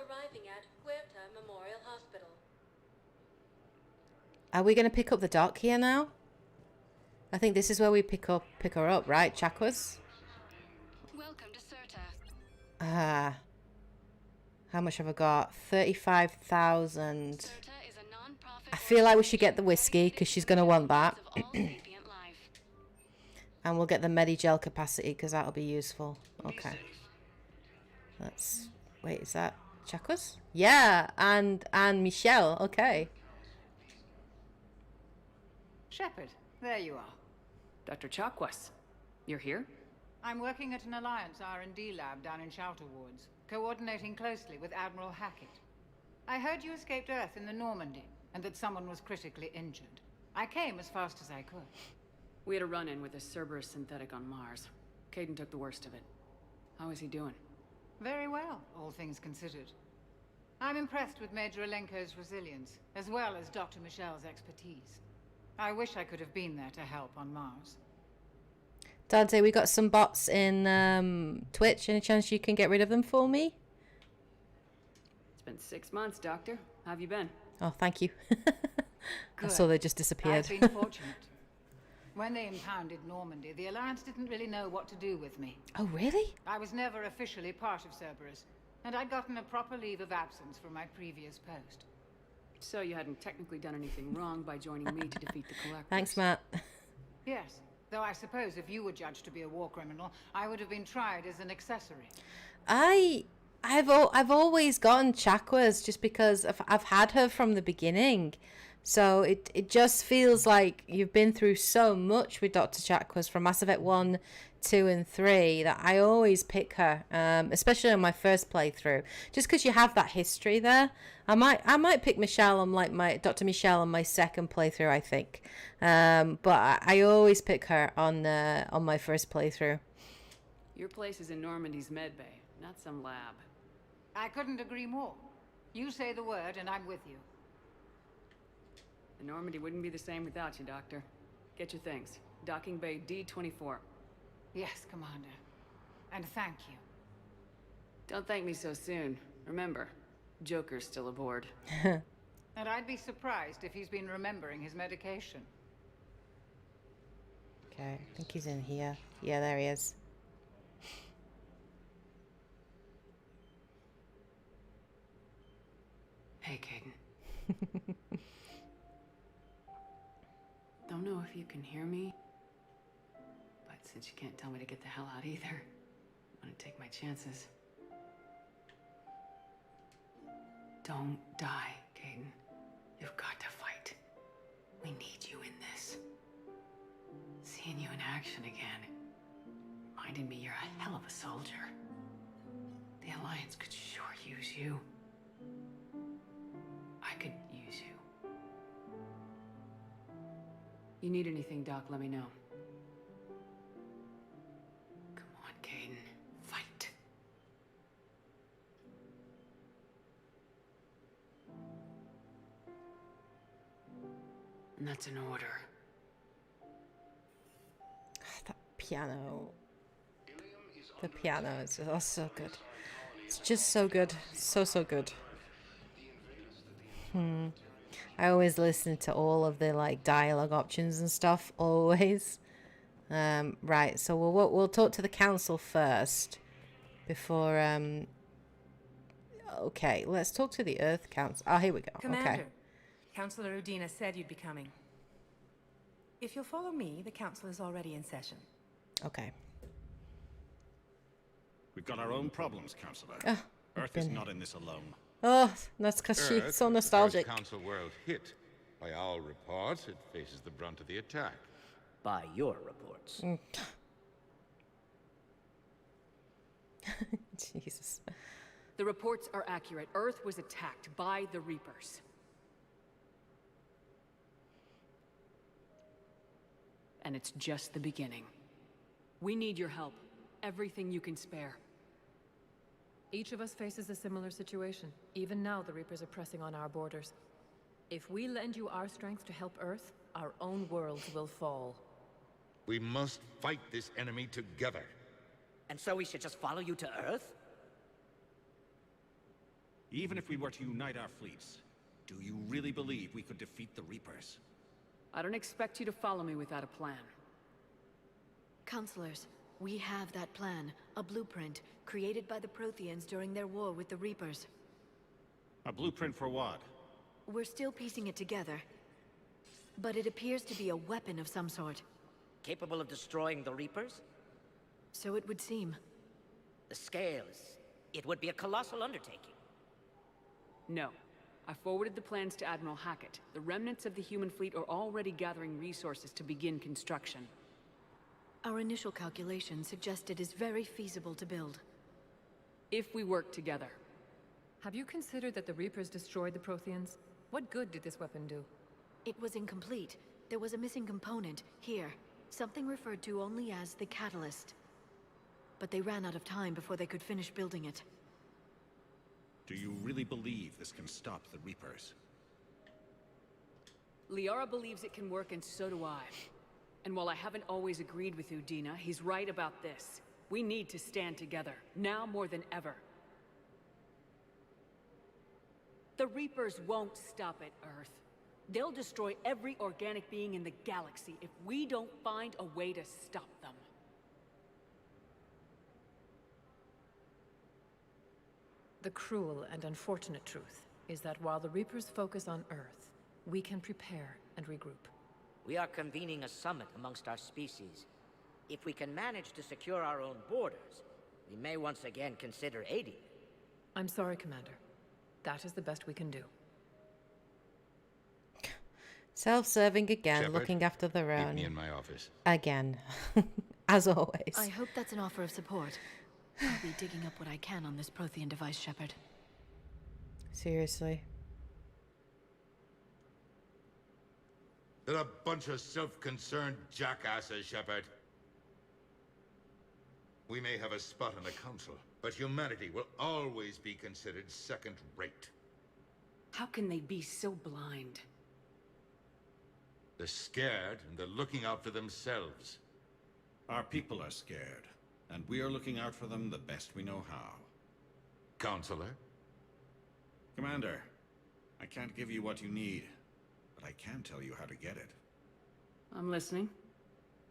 arriving at Huerta Memorial Hospital. Are we going to pick up the dock here now? I think this is where we pick her up, right? Chakwas? Welcome to Cirta. How much have I got? 35,000. Cirta is a non-profit. I feel like we should get the whiskey because she's going to want that. And we'll get the Medigel capacity because that'll be useful. Okay. Let's... Wait, is that Chakwas? Yeah, and Michelle. Okay. Shepard, there you are. Dr. Chakwas, you're here? I'm working at an Alliance R&D lab down in Shelter Wards, coordinating closely with Admiral Hackett. I heard you escaped Earth in the Normandy, and that someone was critically injured. I came as fast as I could. We had a run-in with a Cerberus synthetic on Mars. Caden took the worst of it. How is he doing? Very well, all things considered. I'm impressed with Major Alenko's resilience, as well as Dr. Michelle's expertise. I wish I could have been there to help on Mars. Dante, we got some bots in Twitch. Any chance you can get rid of them for me? It's been 6 months, Doctor. How have you been? Oh, thank you. I saw they just disappeared. I've been fortunate. When they impounded Normandy, the Alliance didn't really know what to do with me. Oh, really? I was never officially part of Cerberus, and I'd gotten a proper leave of absence from my previous post. So you hadn't technically done anything wrong by joining me to defeat the Collectors. Thanks, Matt. Yes, though I suppose if you were judged to be a war criminal, I would have been tried as an accessory. I've always gotten Chakwas just because I've had her from the beginning. So it just feels like you've been through so much with Dr. Chakwas from Mass Effect 1, 2, and 3 that I always pick her, especially on my first playthrough, just because you have that history there. I might pick Michelle on my Dr. Michelle on my second playthrough, I think, but I always pick her on my first playthrough. Your place is in Normandy's medbay, not some lab. I couldn't agree more. You say the word, and I'm with you. The Normandy wouldn't be the same without you, Doctor. Get your things. Docking Bay D-24. Yes, Commander. And thank you. Don't thank me so soon. Remember, Joker's still aboard. And I'd be surprised if he's been remembering his medication. Okay, I think he's in here. Yeah, there he is. Hey, Caden. Don't know if you can hear me, but since you can't tell me to get the hell out either, I'm gonna take my chances. Don't die, Caden. You've got to fight. We need you in this. Seeing you in action again reminded me you're a hell of a soldier. The Alliance could sure use you. I could use you. You need anything, Doc, let me know. Come on, Caden. Fight. And that's an order. That piano. The piano is so good. It's just so good. So good. I always listen to all of the like dialogue options and stuff. Always. Right. So we'll talk to the council first before. Okay. Let's talk to the Earth Council. Oh, here we go. Commander, okay. Councillor Udina said you'd be coming. If you'll follow me, the council is already in session. Okay. We've got our own problems, Councillor. Oh, Earth is not in this alone. Oh, that's because she's so nostalgic. The Council world hit. By all reports, it faces the brunt of the attack. By your reports. Jesus. The reports are accurate. Earth was attacked by the Reapers. And it's just the beginning. We need your help. Everything you can spare. Each of us faces a similar situation. Even now, the Reapers are pressing on our borders. If we lend you our strength to help Earth, our own worlds will fall. We must fight this enemy together. And so we should just follow you to Earth? Even if we were to unite our fleets, do you really believe we could defeat the Reapers? I don't expect you to follow me without a plan. Counselors, we have that plan. A blueprint, created by the Protheans during their war with the Reapers. A blueprint for what? We're still piecing it together. But it appears to be a weapon of some sort. Capable of destroying the Reapers? So it would seem. The scales. It would be a colossal undertaking. No. I forwarded the plans to Admiral Hackett. The remnants of the human fleet are already gathering resources to begin construction. Our initial calculations suggest it is very feasible to build. If we work together. Have you considered that the Reapers destroyed the Protheans? What good did this weapon do? It was incomplete. There was a missing component, here. Something referred to only as the catalyst. But they ran out of time before they could finish building it. Do you really believe this can stop the Reapers? Liara believes it can work, and so do I. And while I haven't always agreed with you, Dina, he's right about this. We need to stand together, now more than ever. The Reapers won't stop at Earth. They'll destroy every organic being in the galaxy if we don't find a way to stop them. The cruel and unfortunate truth is that while the Reapers focus on Earth, we can prepare and regroup. We are convening a summit amongst our species. If we can manage to secure our own borders, we may once again consider aiding. I'm sorry, Commander. That is the best we can do. Self-serving again, Shepard, looking after their meet own. me in my office. Again. As always. I hope that's an offer of support. I'll be digging up what I can on this Prothean device, Shepard. Seriously. They're a bunch of self-concerned jackasses, Shepard. We may have a spot in the council, but humanity will always be considered second-rate. How can they be so blind? They're scared, and they're looking out for themselves. Our people are scared, and we are looking out for them the best we know how. Counselor? Commander, I can't give you what you need, but I can tell you how to get it. I'm listening.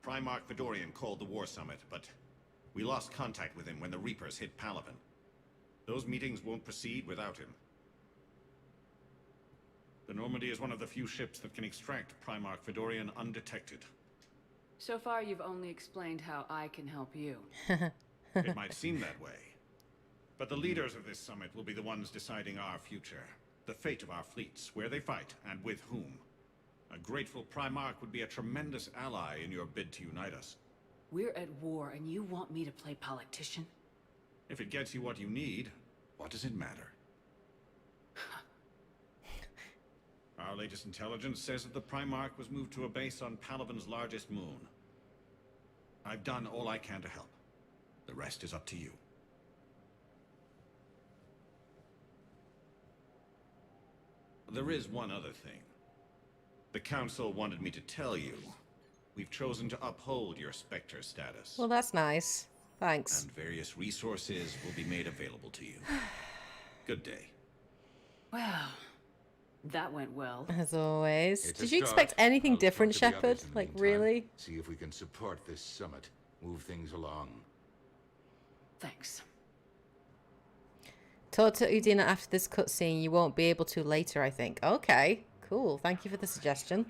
Primarch Fedorian called the War Summit, but we lost contact with him when the Reapers hit Palaven. Those meetings won't proceed without him. The Normandy is one of the few ships that can extract Primarch Fedorian undetected. So far, you've only explained how I can help you. It might seem that way. But the leaders of this summit will be the ones deciding our future. The fate of our fleets, where they fight, and with whom. A grateful Primarch would be a tremendous ally in your bid to unite us. We're at war, and you want me to play politician? If it gets you what you need, what does it matter? Our latest intelligence says that the Primarch was moved to a base on Palaven's largest moon. I've done all I can to help. The rest is up to you. There is one other thing. The Council wanted me to tell you. We've chosen to uphold your Spectre status. Well, that's nice. Thanks. And various resources will be made available to you. Good day. Well, that went well. As always. It's a Did you start. expect anything I'll different, talk to the Shepard? others in the Like, meantime. really? See if we can support this summit. Move things along. Thanks. Talk to Udina after this cutscene. You won't be able to later, I think. Okay, cool. Thank you for the suggestion.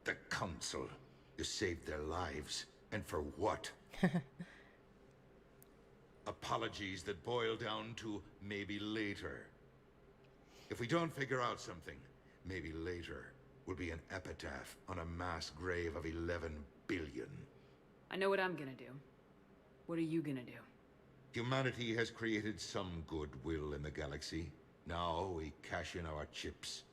The Council. You saved their lives. And for what? Apologies that boil down to maybe later. If we don't figure out something, maybe later will be an epitaph on a mass grave of 11 billion. I know what I'm gonna do. What are you gonna do? Humanity has created some goodwill in the galaxy. Now we cash in our chips.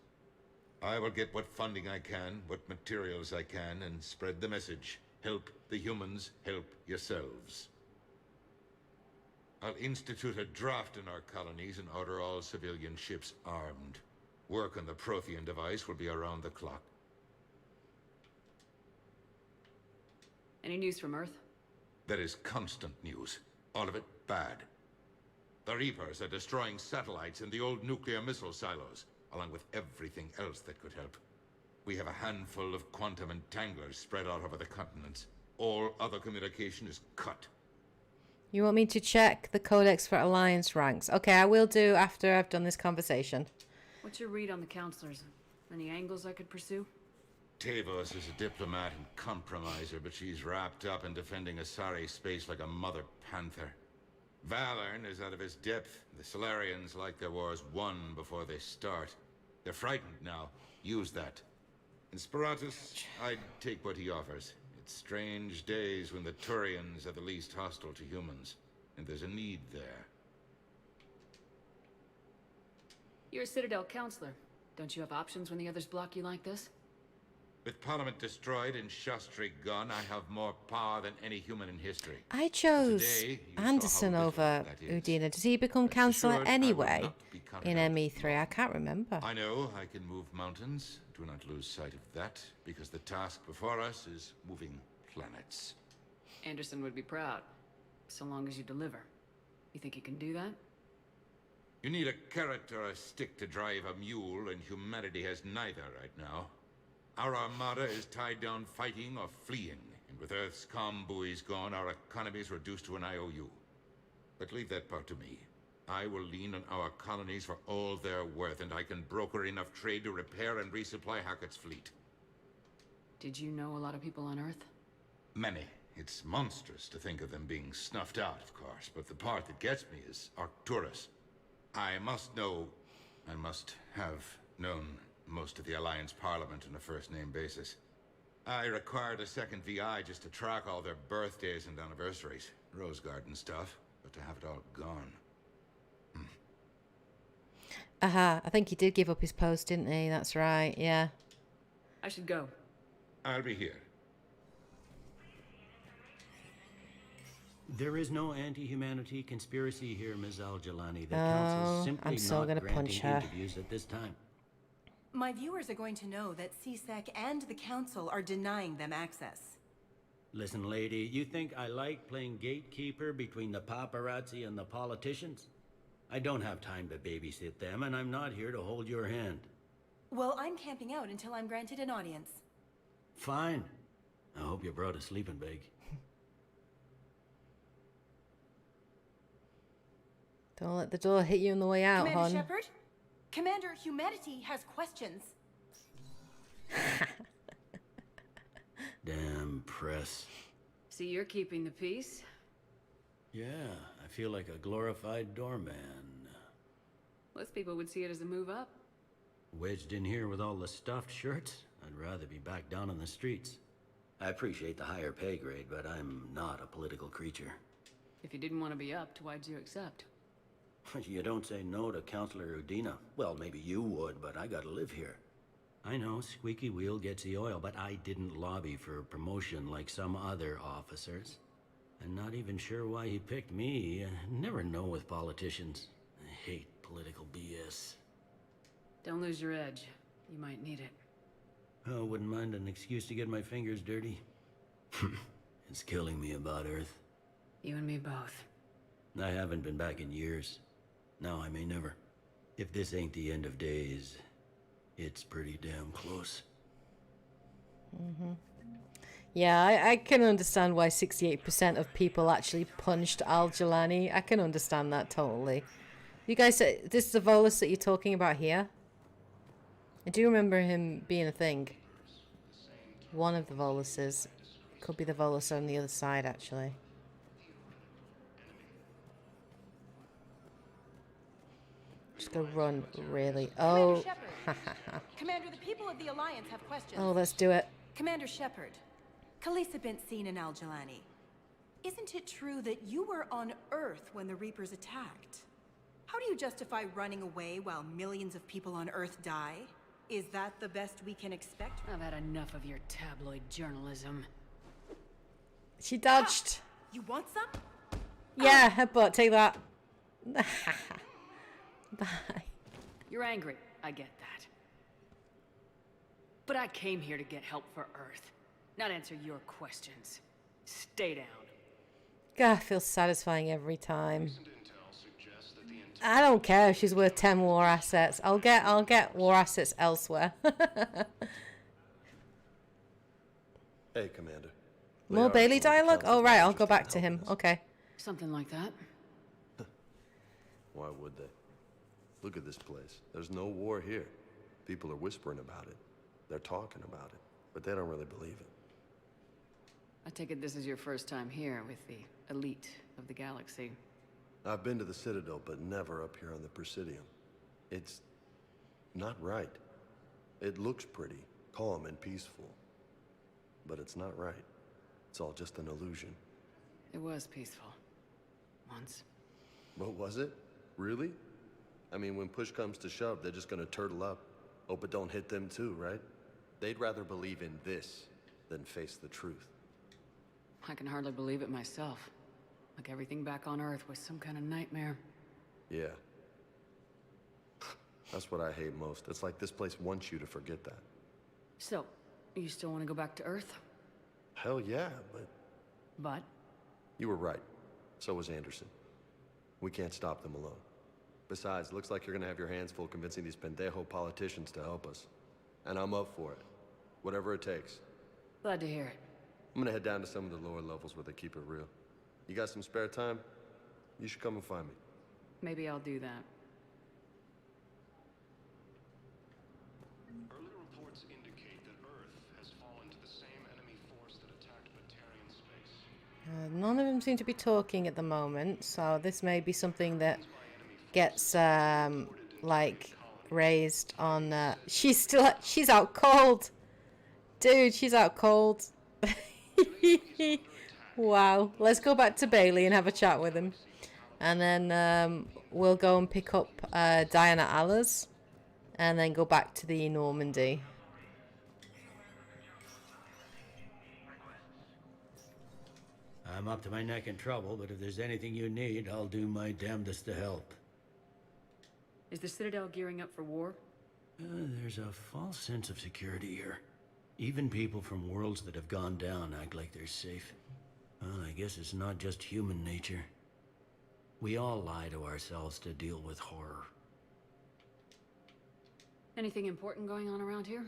I will get what funding I can, what materials I can, and spread the message. Help the humans, help yourselves. I'll institute a draft in our colonies and order all civilian ships armed. Work on the Prothean device will be around the clock. Any news from Earth? That is constant news. All of it bad. The Reapers are destroying satellites and the old nuclear missile silos, along with everything else that could help. We have a handful of quantum entanglers spread out over the continents. All other communication is cut. You want me to check the codex for Alliance ranks? Okay, I will do after I've done this conversation. What's your read on the counselors? Any angles I could pursue? Tavos is a diplomat and compromiser, but she's wrapped up in defending Asari space like a mother panther. Valorn is out of his depth. The Solarians like their wars won before they start. They're frightened now. Use that. In Sparatus, I'd take what he offers. It's strange days when the Turians are the least hostile to humans, and there's a need there. You're a Citadel counselor. Don't you have options when the others block you like this? With Parliament destroyed and Shastri gone, I have more power than any human in history. I chose Today, you Anderson saw how over little that is. Udina. Does he become Rest Councillor assured, I will anyway not be counted in out. ME3? I can't remember. I know I can move mountains. Do not lose sight of that, because the task before us is moving planets. Anderson would be proud, so long as you deliver. You think you can do that? You need a carrot or a stick to drive a mule, and humanity has neither right now. Our armada is tied down fighting or fleeing, and with Earth's comm buoys gone, our economy is reduced to an IOU. But leave that part to me. I will lean on our colonies for all they're worth, and I can broker enough trade to repair and resupply Hackett's fleet. Did you know a lot of people on Earth? Many. It's monstrous to think of them being snuffed out, of course, but the part that gets me is Arcturus. I must know, and must have known, most of the Alliance Parliament on a first-name basis. I required a second VI just to track all their birthdays and anniversaries. Rose Garden stuff, but to have it all gone. I think he did give up his post, didn't he? That's right, yeah. I should go. I'll be here. There is no anti-humanity conspiracy here, Ms. Al-Jalani. The council's simply I'm so not gonna punch granting her. interviews at this time. My viewers are going to know that CSEC and the Council are denying them access. Listen, lady, you think I like playing gatekeeper between the paparazzi and the politicians? I don't have time to babysit them, and I'm not here to hold your hand. Well, I'm camping out until I'm granted an audience. Fine. I hope you brought a sleeping bag. Don't let the door hit you on the way out, Commander hon. Shepard? Commander, humanity has questions. Damn press. See, you're keeping the peace. Yeah, I feel like a glorified doorman. Most people would see it as a move up. Wedged in here with all the stuffed shirts? I'd rather be back down on the streets. I appreciate the higher pay grade, but I'm not a political creature. If you didn't want to be upped, why'd you accept? You don't say no to Counselor Udina. Well, maybe you would, but I gotta live here. I know, squeaky wheel gets the oil, but I didn't lobby for promotion like some other officers. I'm not even sure why he picked me. Never know with politicians. I hate political BS. Don't lose your edge. You might need it. Oh, wouldn't mind an excuse to get my fingers dirty. It's killing me about Earth. You and me both. I haven't been back in years. Now I may never. If this ain't the end of days, it's pretty damn close. Yeah, I can understand why 68% of people actually punched Al-Jalani. I can understand that totally. You guys, this is the Volus that you're talking about here? I do remember him being a thing. One of the Voluses. Could be the Volus on the other side, actually. Just go run, really. Oh. Commander, the people of the Alliance have questions. Oh, let's do it. Commander Shepard, Khaleesa bint Seen and Al-Jalani. Isn't it true that you were on Earth when the Reapers attacked? How do you justify running away while millions of people on Earth die? Is that the best we can expect? I've had enough of your tabloid journalism. She dodged. You want some? Yeah, headbutt, take that. Bye. You're angry. I get that. But I came here to get help for Earth, not answer your questions. Stay down. God, it feels satisfying every time. Recent intel suggests I don't care if she's worth 10 war assets. I'll get war assets elsewhere. Hey, Commander. More Liara Bailey told the dialogue? council Oh, right, I'll managers go to back to help him. us. Okay. Something like that. Why would they? Look at this place. There's no war here. People are whispering about it. They're talking about it, but they don't really believe it. I take it this is your first time here with the elite of the galaxy. I've been to the Citadel, but never up here on the Presidium. It's not right. It looks pretty, calm and peaceful. But it's not right. It's all just an illusion. It was peaceful. Once. But was it? Really? I mean, when push comes to shove, they're just gonna turtle up. Hope it don't hit them too, right? They'd rather believe in this than face the truth. I can hardly believe it myself. Like everything back on Earth was some kind of nightmare. Yeah. That's what I hate most. It's like this place wants you to forget that. So, you still want to go back to Earth? Hell yeah, but... But? You were right. So was Anderson. We can't stop them alone. Besides, looks like you're gonna have your hands full convincing these pendejo politicians to help us. And I'm up for it. Whatever it takes. Glad to hear it. I'm gonna head down to some of the lower levels where they keep it real. You got some spare time? You should come and find me. Maybe I'll do that. Early reports indicate that Earth has fallen to the same enemy force that attacked Batarian space. None of them seem to be talking at the moment, so this may be something that gets like raised on. She's out cold, dude. She's out cold. Wow. Let's go back to Bailey and have a chat with him, and then we'll go and pick up Diana Allers, and then go back to the Normandy. I'm up to my neck in trouble, but if there's anything you need, I'll do my damnedest to help. Is the Citadel gearing up for war? There's a false sense of security here. Even people from worlds that have gone down act like they're safe. Well, I guess it's not just human nature. We all lie to ourselves to deal with horror. Anything important going on around here?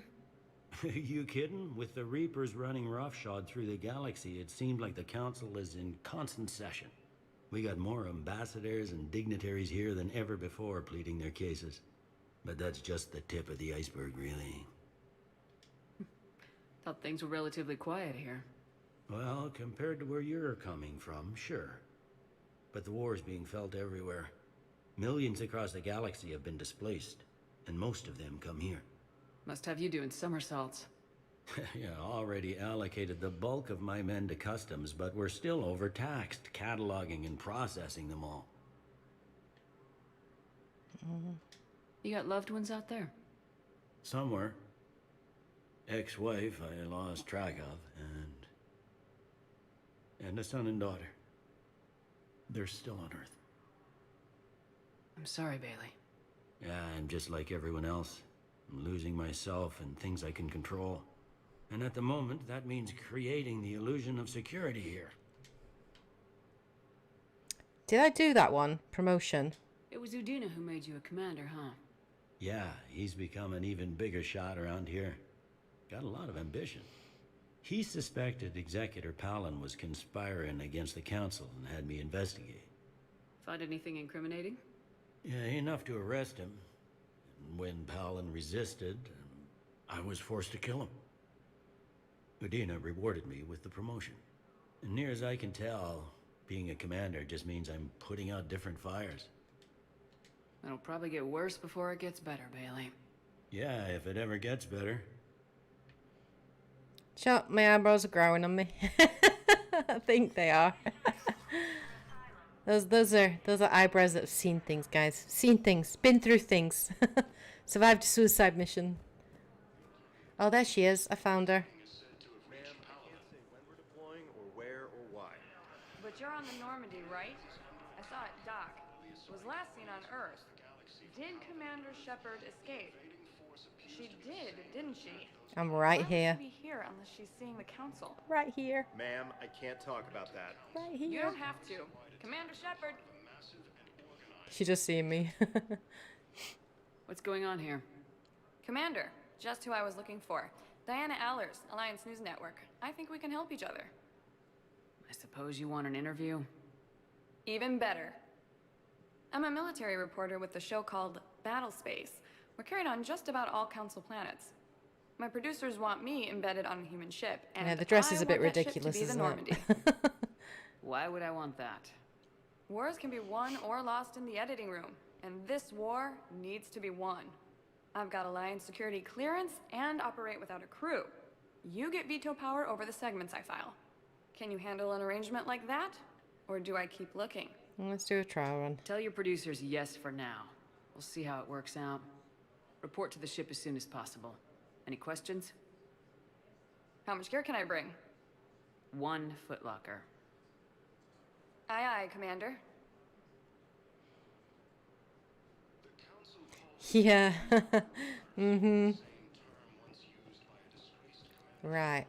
You kidding? With the Reapers running roughshod through the galaxy, it seemed like the Council is in constant session. We got more ambassadors and dignitaries here than ever before pleading their cases. But that's just the tip of the iceberg, really. Thought things were relatively quiet here. Well, compared to where you're coming from, sure. But the war's being felt everywhere. Millions across the galaxy have been displaced, and most of them come here. Must have you doing somersaults. Yeah, already allocated the bulk of my men to customs, but we're still overtaxed, cataloging and processing them all. You got loved ones out there? Somewhere. Ex-wife I lost track of, and a son and daughter. They're still on Earth. I'm sorry, Bailey. Yeah, I'm just like everyone else. I'm losing myself and things I can control. And at the moment, that means creating the illusion of security here. Did I do that one? Promotion. It was Udina who made you a commander, huh? Yeah, he's become an even bigger shot around here. Got a lot of ambition. He suspected Executor Palin was conspiring against the Council and had me investigate. Find anything incriminating? Yeah, enough to arrest him. And when Palin resisted, I was forced to kill him. Udina rewarded me with the promotion. And near as I can tell, being a commander just means I'm putting out different fires. It'll probably get worse before it gets better, Bailey. Yeah, if it ever gets better. Shut, my eyebrows are growing on me. I think they are. Those are eyebrows that have seen things, guys. Seen things, been through things. Survived a suicide mission. Oh, there she is. I found her. But you're on the Normandy, right? I saw it dock. It was last seen on Earth. Did Commander Shepard escape? She did, didn't she? I'm right here. Why would she be here unless she's seeing the Council? Right here. Ma'am, I can't talk about that. Right here. You don't have to. Commander Shepard. She just seeing me. What's going on here? Commander, just who I was looking for. Diana Allers, Alliance News Network. I think we can help each other. I suppose you want an interview? Even better. I'm a military reporter with the show called Battle Space. We're carried on just about all Council planets. My producers want me embedded on a human ship, and Yeah, the dress is a bit want that ship ridiculous, to be the isn't Normandy. it? Why would I want that? Wars can be won or lost in the editing room, and this war needs to be won. I've got Alliance security clearance and operate without a crew. You get veto power over the segments I file. Can you handle an arrangement like that? Or do I keep looking? Let's do a trial run. Tell your producers yes for now. We'll see how it works out. Report to the ship as soon as possible. Any questions? How much gear can I bring? 1 footlocker. Aye, aye, Commander. Yeah. Mm-hmm. Right.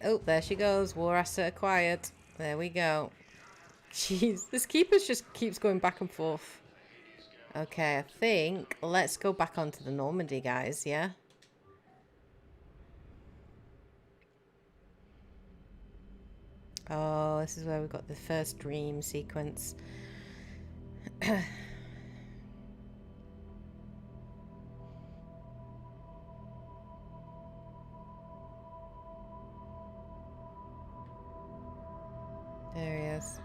Oh, there she goes. War asset acquired. There we go. Jeez, this keeper just keeps going back and forth. Okay, I think let's go back onto the Normandy, guys, yeah? Oh, this is where we got the first dream sequence. There he is.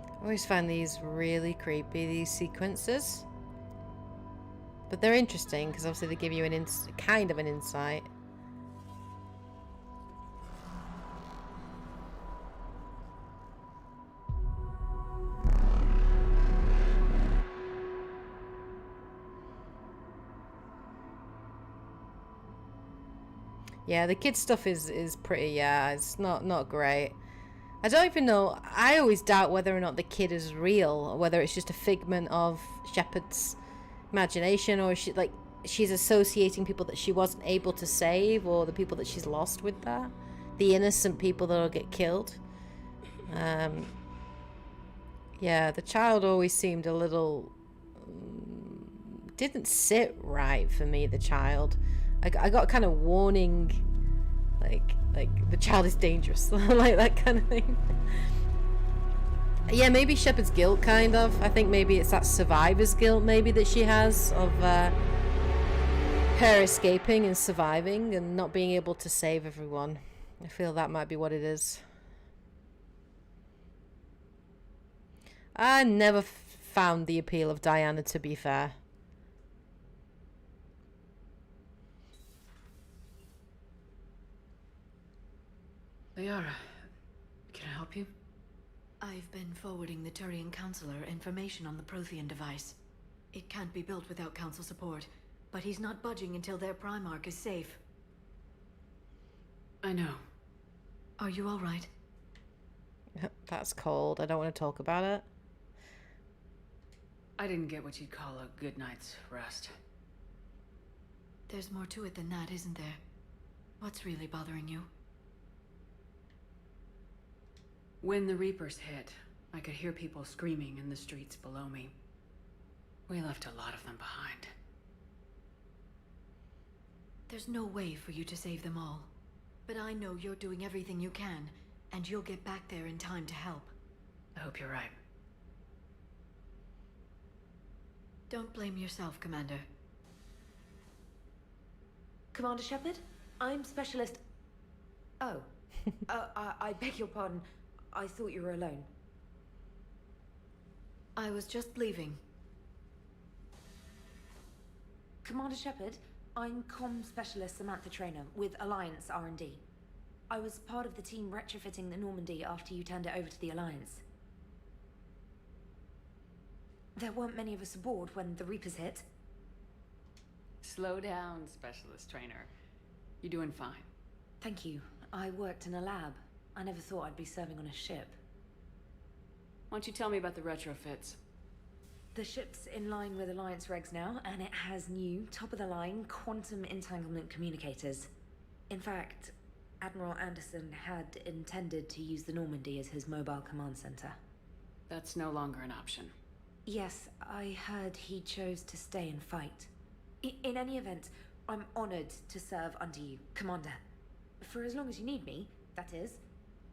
I always find these really creepy, these sequences. But they're interesting because obviously they give you an kind of an insight. Yeah, the kid stuff is pretty, yeah, it's not great. I don't even know, I always doubt whether or not the kid is real, or whether it's just a figment of Shepard's imagination, or she's associating people that she wasn't able to save, or the people that she's lost with that. The innocent people that'll get killed. Yeah, the child always seemed a little... didn't sit right for me, the child. I got kind of warning, like the child is dangerous, like that kind of thing. Yeah, maybe Shepard's guilt, kind of. I think maybe it's that survivor's guilt, maybe, that she has of her escaping and surviving and not being able to save everyone. I feel that might be what it is. I never found the appeal of Diana, to be fair. Liara, can I help you? I've been forwarding the Turian Counselor information on the Prothean device. It can't be built without Council support, but he's not budging until their Primarch is safe. I know. Are you all right? That's cold. I don't want to talk about it. I didn't get what you'd call a good night's rest. There's more to it than that, isn't there? What's really bothering you? When the Reapers hit, I could hear people screaming in the streets below me. We left a lot of them behind. There's no way for you to save them all. But I know you're doing everything you can, and you'll get back there in time to help. I hope you're right. Don't blame yourself, Commander. Commander Shepard, I'm Specialist... Oh. I beg your pardon. I thought you were alone. I was just leaving. Commander Shepard, I'm Comm Specialist Samantha Traynor with Alliance R&D. I was part of the team retrofitting the Normandy after you turned it over to the Alliance. There weren't many of us aboard when the Reapers hit. Slow down, Specialist Traynor. You're doing fine. Thank you. I worked in a lab. I never thought I'd be serving on a ship. Why don't you tell me about the retrofits? The ship's in line with Alliance regs now, and it has new, top-of-the-line quantum entanglement communicators. In fact, Admiral Anderson had intended to use the Normandy as his mobile command center. That's no longer an option. Yes, I heard he chose to stay and fight. In any event, I'm honored to serve under you, Commander. For as long as you need me, that is.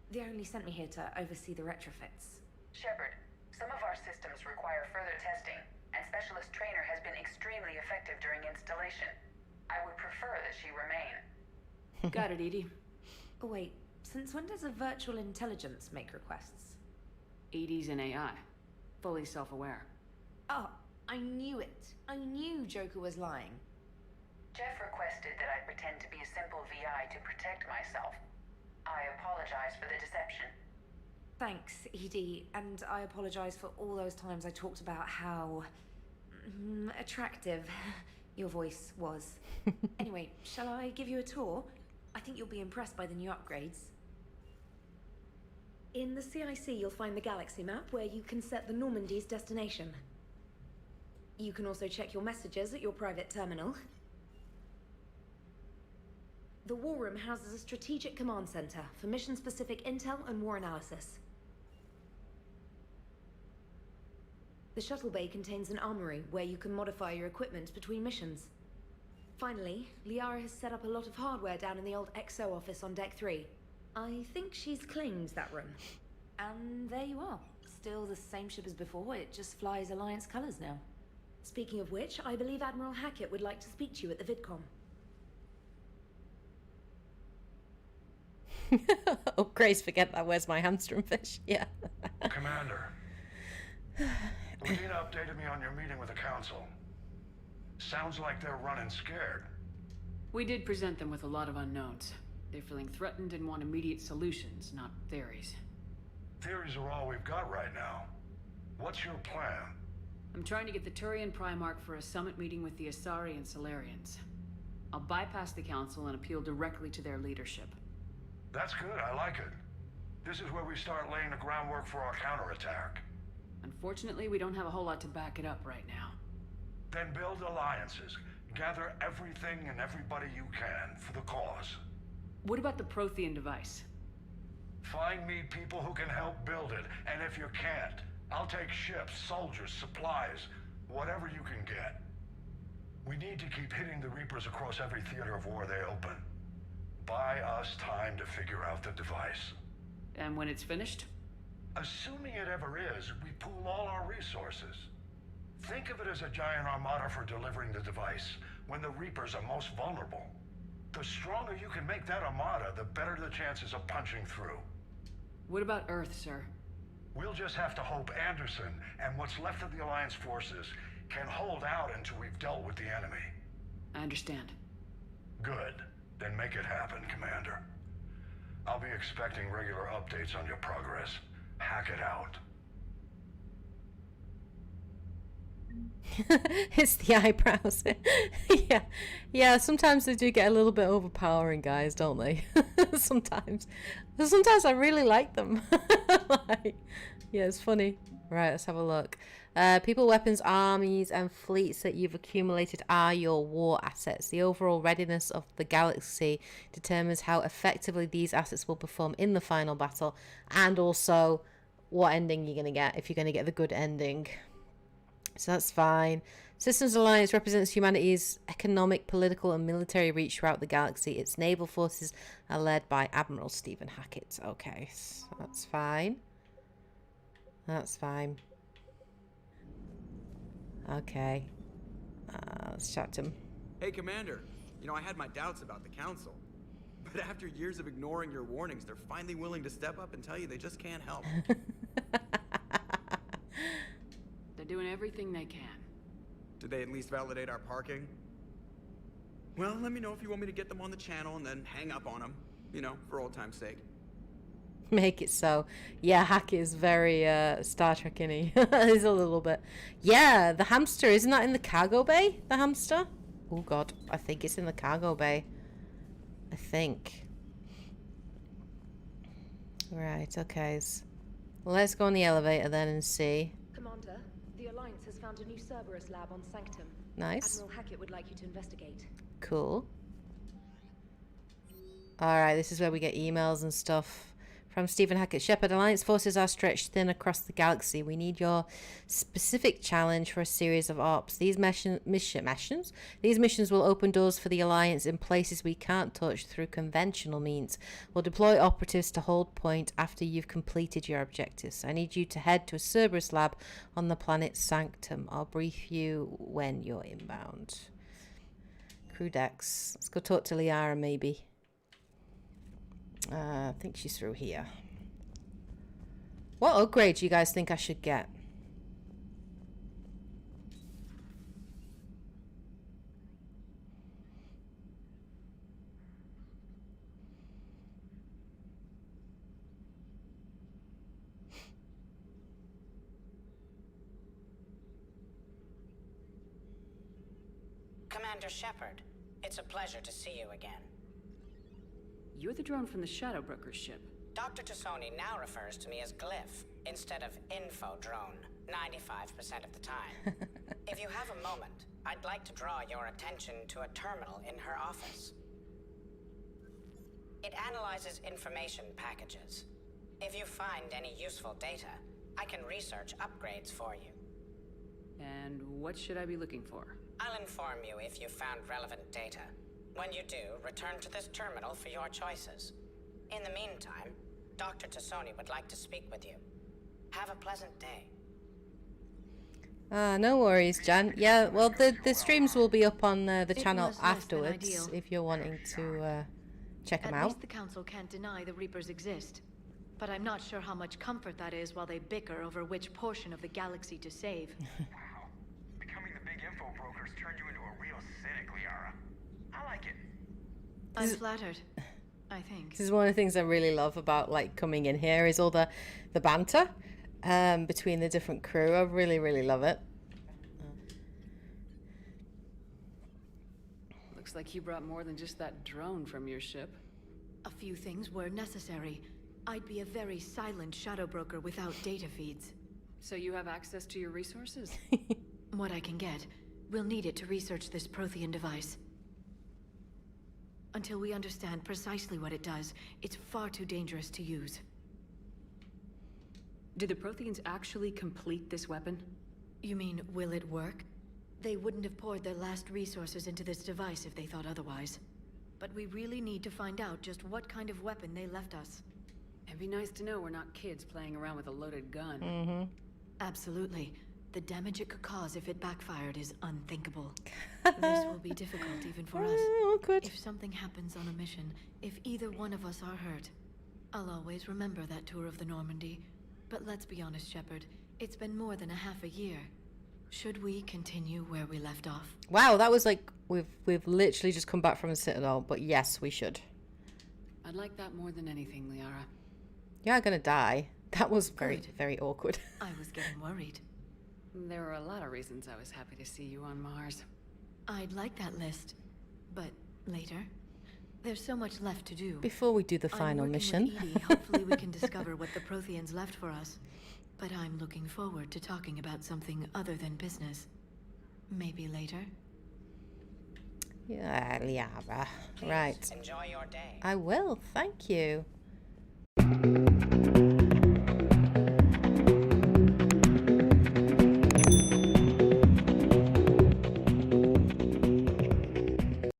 They only sent me here to oversee the retrofits. Shepard, some of our systems require further testing, and Specialist Trainer has been extremely effective during installation. I would prefer that she remain. Got it, EDI. Oh, wait, since when does a virtual intelligence make requests? EDI's an AI. Fully self-aware. Oh, I knew it. I knew Joker was lying. Jeff requested that I pretend to be a simple VI to protect myself. I apologize for the deception. Thanks, ED, and I apologize for all those times I talked about how attractive your voice was. Anyway, shall I give you a tour? I think you'll be impressed by the new upgrades. In the CIC, you'll find the galaxy map where you can set the Normandy's destination. You can also check your messages at your private terminal. The War Room houses a strategic command center for mission-specific intel and war analysis. The shuttle bay contains an armory where you can modify your equipment between missions. Finally, Liara has set up a lot of hardware down in the old XO office on Deck 3. I think she's claimed that room. And there you are. Still the same ship as before, it just flies Alliance colors now. Speaking of which, I believe Admiral Hackett would like to speak to you at the VidCom. Oh, Grace, forget that. Where's my hamster and fish? Yeah. Commander, Udina updated me on your meeting with the Council. Sounds like they're running scared. We did present them with a lot of unknowns. They're feeling threatened and want immediate solutions, not theories. Theories are all we've got right now. What's your plan? I'm trying to get the Turian Primarch for a summit meeting with the Asari and Solarians. I'll bypass the Council and appeal directly to their leadership. That's good, I like it. This is where we start laying the groundwork for our counterattack. Unfortunately, we don't have a whole lot to back it up right now. Then build alliances. Gather everything and everybody you can for the cause. What about the Prothean device? Find me people who can help build it, and if you can't, I'll take ships, soldiers, supplies, whatever you can get. We need to keep hitting the Reapers across every theater of war they open. Buy us time to figure out the device. And when it's finished? Assuming it ever is, we pool all our resources. Think of it as a giant armada for delivering the device, when the Reapers are most vulnerable. The stronger you can make that armada, the better the chances of punching through. What about Earth, sir? We'll just have to hope Anderson and what's left of the Alliance forces can hold out until we've dealt with the enemy. I understand. Good. Then make it happen, Commander. I'll be expecting regular updates on your progress. Hackett out. It's the eyebrows. Yeah, sometimes they do get a little bit overpowering, guys, don't they? Sometimes I really like them. Like, yeah, it's funny. Right, let's have a look. People, weapons, armies, and fleets that you've accumulated are your war assets. The overall readiness of the galaxy determines how effectively these assets will perform in the final battle, and also what ending you're going to get, if you're going to get the good ending. So that's fine. Systems Alliance represents humanity's economic, political, and military reach throughout the galaxy. Its naval forces are led by Admiral Stephen Hackett. Okay, so that's fine. That's fine. Okay. Let's chat to him. Hey, Commander. You know, I had my doubts about the Council. But after years of ignoring your warnings, they're finally willing to step up and tell you they just can't help. They're doing everything they can. Did they at least validate our parking? Well, let me know if you want me to get them on the channel and then hang up on them. You know, for old time's sake. Make it so. Yeah, Hackett is very Star Trek, isn't he? He's a little bit. Yeah, the hamster, isn't that in the cargo bay? The hamster? Oh god, I think it's in the cargo bay. I think. Right, okay. Let's go on the elevator then and see. Commander, the Alliance has found a new Cerberus lab on Sanctum. Nice. Admiral Hackett would like you to investigate. Cool. Alright, this is where we get emails and stuff. From Stephen Hackett. Shepard, Alliance forces are stretched thin across the galaxy. We need your specific challenge for a series of ops. These missions will open doors for the Alliance in places we can't touch through conventional means. We'll deploy operatives to hold point after you've completed your objectives. I need you to head to a Cerberus lab on the planet Sanctum. I'll brief you when you're inbound. Crew decks. Let's go talk to Liara, maybe. I think she's through here. What upgrade do you guys think I should get? Commander Shepard, it's a pleasure to see you again. You're the drone from the Shadow Broker's ship. Dr. Tassoni now refers to me as Glyph instead of Info Drone 95% of the time. If you have a moment, I'd like to draw your attention to a terminal in her office. It analyzes information packages. If you find any useful data, I can research upgrades for you. And what should I be looking for? I'll inform you if you found relevant data. When you do, return to this terminal for your choices. In the meantime, Dr. Tassoni would like to speak with you. Have a pleasant day. No worries, Jan. Yeah, well, the streams will be up on the channel afterwards if you're wanting to check them out. At least the Council can't deny the Reapers exist. But I'm not sure how much comfort that is while they bicker over which portion of the galaxy to save. Wow. Becoming the big info brokers turned you into a real cynic, Liara. I like it. I'm flattered, I think. This is one of the things I really love about like coming in here is all the banter between the different crew. I really, really love it. Looks like you brought more than just that drone from your ship. A few things were necessary. I'd be a very silent shadow broker without data feeds. So you have access to your resources? What I can get. We'll need it to research this Prothean device. Until we understand precisely what it does, it's far too dangerous to use. Did the Protheans actually complete this weapon? You mean, will it work? They wouldn't have poured their last resources into this device if they thought otherwise. But we really need to find out just what kind of weapon they left us. It'd be nice to know we're not kids playing around with a loaded gun. Mm-hmm. Absolutely. The damage it could cause if it backfired is unthinkable. This will be difficult even for us. Awkward. If something happens on a mission, if either one of us are hurt, I'll always remember that tour of the Normandy. But let's be honest, Shepard. It's been more than a half a year. Should we continue where we left off? Wow, that was like we've literally just come back from the Citadel, but yes, we should. I'd like that more than anything, Liara. You're gonna die. That was very, very awkward. I was getting worried. There were a lot of reasons I was happy to see you on Mars. I'd like that list, but later. There's so much left to do. Before we do the final mission. With Edie, hopefully we can discover what the Protheans left for us. But I'm looking forward to talking about something other than business. Maybe later. Yeah, Liara. Right. Enjoy your day. I will, thank you.